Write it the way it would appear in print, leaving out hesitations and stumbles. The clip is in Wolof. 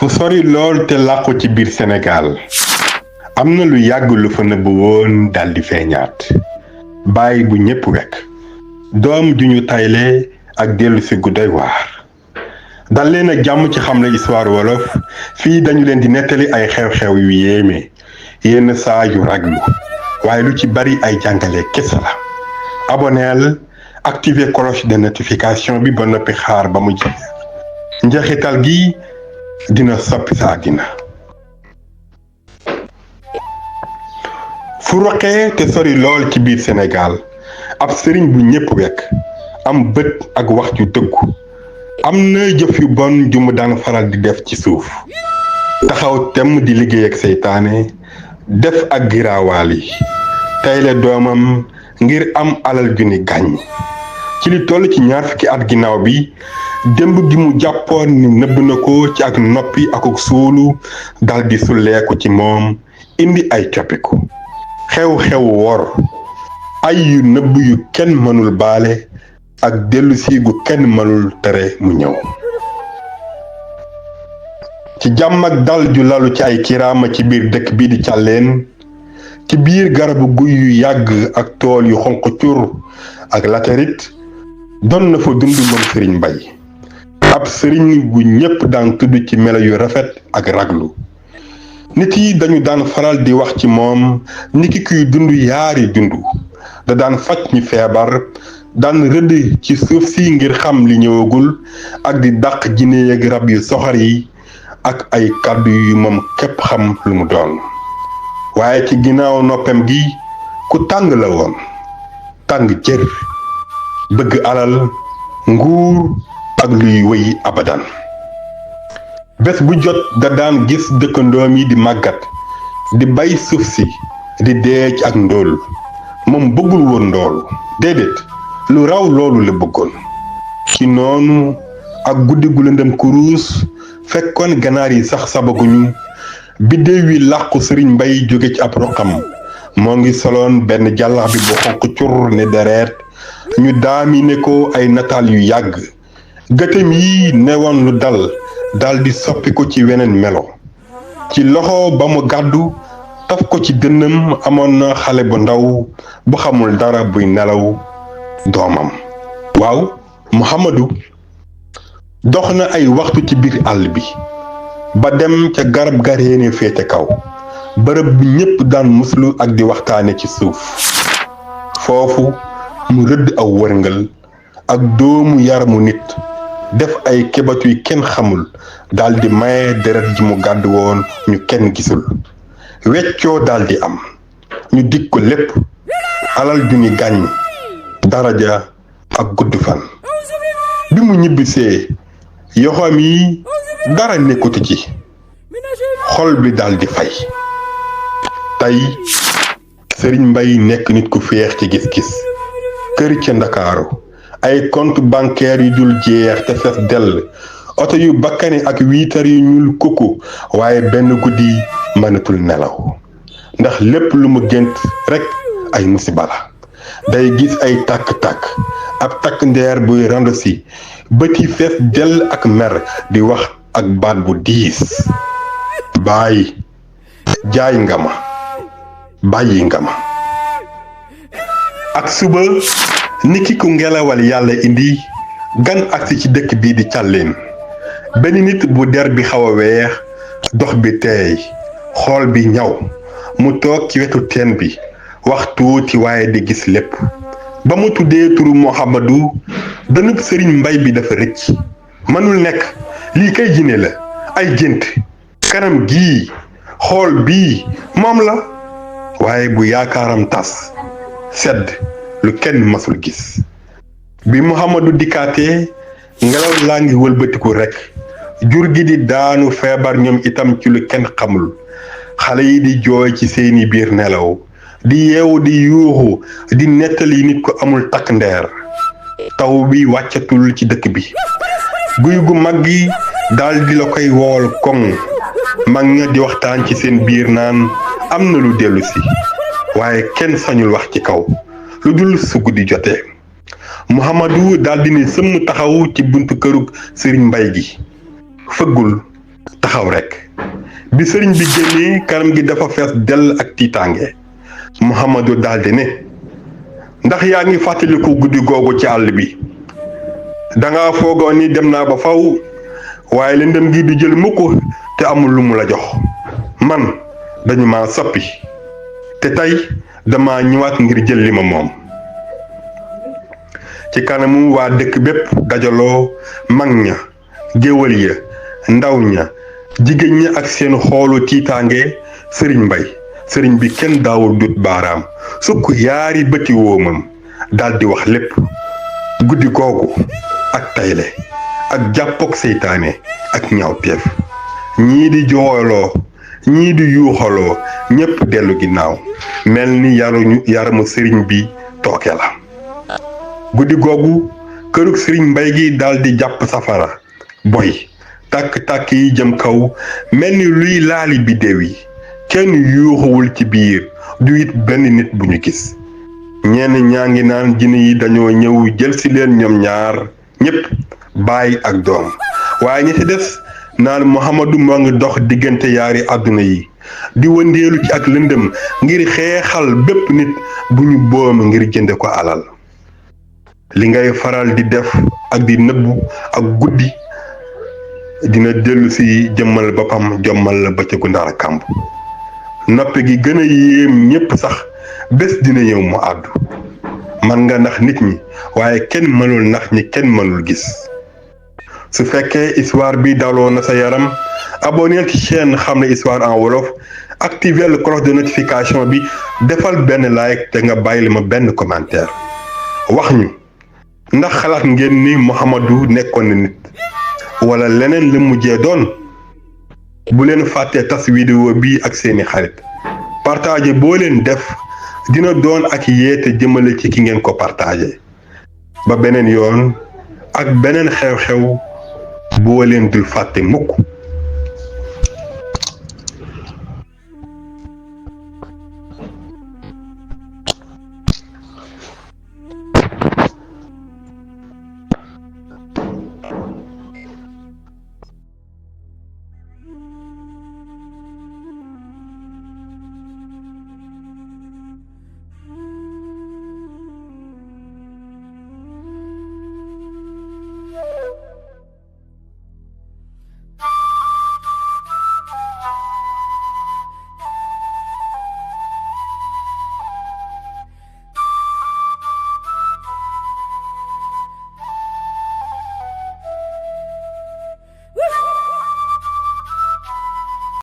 fu sori lool te làqu ci biir Sénégal am na lu yàgg lu fa nëbb woon daldi feeñaat baay bu ñépp wekk doom ju ñu tayle ak dellusi gu doy waar dal leen ak jàmm ci Xamle Histoire wolof fii dañu leen di nettali ay xew-xew yu yéeme yenn saa yu raglu waaye lu ci bari ay jàngale kese la aboneel activer cloche de notification bi ba noppi xaar ba mu jeex njeexital gi dina soppi sa àddina fu roqee te sori lool ci biir Sénégal ab sëriñ bu ñépp wekk am bët ak wax ju dëggu am na jëf yu bon ju mu daan faral di def ci suuf taxaw temm di liggéey ak seytaane def ak giraawaal yi tayle doomam ngir am alal ju ni gàññ ci li toll ci 20 fukki at ginnaaw bi démb gi mu jàppoon ni nëbb na ko ci ak noppi akuk suulu daldi sulleeku ci moom indi ay coppiku xew-xew wor ay yu nëbb yu kenn mënul baale ak dellusi gu kenn mënul tere mu ñëw ci jàmm ak dal ju lalu ci ay kiraama ci biir dëkk bi di càlleen ci biir garabu guy yu yàgg ak tool yu xonq cur ak laterit doon na fa dund moom sëriñ Mbay ab sëriñ bu ñépp daan tudd ci melo yu rafet ak raglu nit yi dañu daan faral di wax ci moom niki kuy dund yaari dund da daan faj ñi feebar daan rëdd ci suuf si ngir xam li ñëwagul ak di dàq jinne ak rab yu soxor yi ak ay kàddu yu moom képp xam lu mu doon waaye ci ginnaaw noppam gi ku tàng la woon tàng jër bëgg alal nguur ak luy wéy abadan bés bu jot da daan gis dëkkandoom yi di màggat di bay suuf si di dee ci ak ndóol moom bëggul woon ndoolu déedéet lu raw loolu la bëggoon ci noonu ak guddi gu lëndëm kuruus fekkoon ganaar yi sax sabaguñu biddéew yi làqu sëriñ Mbay jóge ci ab roqam moo ngi soloon benn jàllax bi bu xonq cur ne deret ñu daamine ko ay nataal yu yàgg gëtëm yi newoon lu daldi soppi ko ci weneen melo ci loxo ba mu gàddu taf ko ci dënnam amoon na xale bu ndaw bu xamul dara buy nelaw doomam waaw Muhammadu dox na ay waxtu ci biir àll bi ba dem ca garab ga réene féete kaw bërëb bi ñépp daan muslu ak di waxtaane ci suuf foofu mu rëdd aw wërngal ak doomu yaramu nit def ay kebat yu kenn xamul daldi maye deret ji mu gàdd woon ñu kenn gisul weccoo daldi am ñu dig ko lépp alal ju ni gàññ daraja ak gudd fan bi mu ñibbisee yoxoom yi dara nekkutu ci xol bi daldi fay tey sëriñ Mbay nekk nit ku féex ci gis-gis kër ca Ndakaaru ay compte bancaire yu dul jeex te fees dell oto yu bakkane ak wiitar yu ñuul kukku waaye benn guddi mënatul nelaw ndax lépp lu mu gént rekk ay musiba la day gis ay tàkk-tàkk ab takk ndeer buy randu si bët yi fees dell ak mer di wax ak baat bu diis baay jaay nga ma bàyyi nga ma ak suba niki ku ngelawal yàlla indi gan agsi ci dëkk bii di càlleen benn nit bu der bi xaw a weex dox bi teey xool bi ñaw mu toog ci wetu teen bi wax tuuti waaye di gis lépp ba mu tuddee turu Muhammadu dënub sëriñ Mbay bi dafa rëcc mënul nekk lii kay jinne la ay gént kanam gii xool bii moom la waaye bu yaakaaram tas sedd lu kenn masul gis bi Muhammadu dikkaatee ngelaw laa ngi wëlbatiku rekk jur gi di daanu feebar ñoom itam ci lu kenn xamul xale yi di jooy ci seeni biir nelaw di yeewu di yuuxu di nettali nit ko amul takk ndeer taw bi wàccatul ci dëkk bi guy gu mag gi daldi la koy wool koŋ mag ña di waxtaan ci seen biir naan am na lu dellu si waaye kenn sañul wax ci kaw lu dul su guddi jotee Muhammadu daldi ne sëmm taxaw ci buntu kërug sëriñ Mbay gi fëggul taxaw rekk bi sëriñ bi génnee kanam gi dafa fees dell ak tiitaange Mouhamadou daldi ne ndax yaa ngi fàttaliku guddi googu ci àll bi danga foogoon ni dem naa ba faw waaye lëndëm gi du jël mukk te amul lu mu la jox man dañu ma soppi te tey dama ñëwaat ngir jël li ma moom ci kanamu waa dëkk bépp dajaloo mag ña géwël ya ndaw ña jigéen ña ak seen xoolu tiitaange sëriñ bi kenn daawul dut baaraam sukk yaari bëti woomam daldi wax lépp guddi googu ak tayle ak jàppook seytaane ak ñaawteef ñii di jooyloo ñii di yuuxaloo ñépp dellu ginnaaw mel ni yaramu sëriñ bi tooke la guddi googu kërug sëriñ Mbay gi daldi jàpp safara boy tàkk-tàkk yi jëm kaw mel ni luy laali biddéew yi kenn yuuxuwul ci biir du it benn nit bu ñu gis ñenn ñaa ngi naan jinne yi dañoo ñëw jël ci leen ñoom ñaar ñépp baay ak doom waaye ñi ci des naan Mouhamadou moo ngi dox diggante yaari àdduna yi di wëndeelu ci ak lëndëm ngir xeexal bépp nit bu ñu boom ngir jënde ko alal li ngay faral di def ak di nëbbu ak guddi dina dellu si jëmmal boppam jommal la bëccëgu ndara kàmb noppi gi gën a yéem ñépp sax bés dina ñëw mu àddu man nga nax nit ñi waaye kenn mënul nax ñi kenn mënul gis su fekkee histoire bi daloo na sa yaram abonneel ci chaîne Xamle Histoire en wolof activer le cloche de notification bi defal benn like te nga bàyyil ma benn commentaire wax ñu ndax xalaat ngeen ni Mouhamadou nekkoon na nit wala leneen la mujjee doon bu leen fàttee tas vidéo bi ak seeni xarit partager boo leen def dina doon ak yeete jëmale ci ki ngeen ko partager ba beneen yoon ak beneen xew-xew boo leen dul fàtte mukk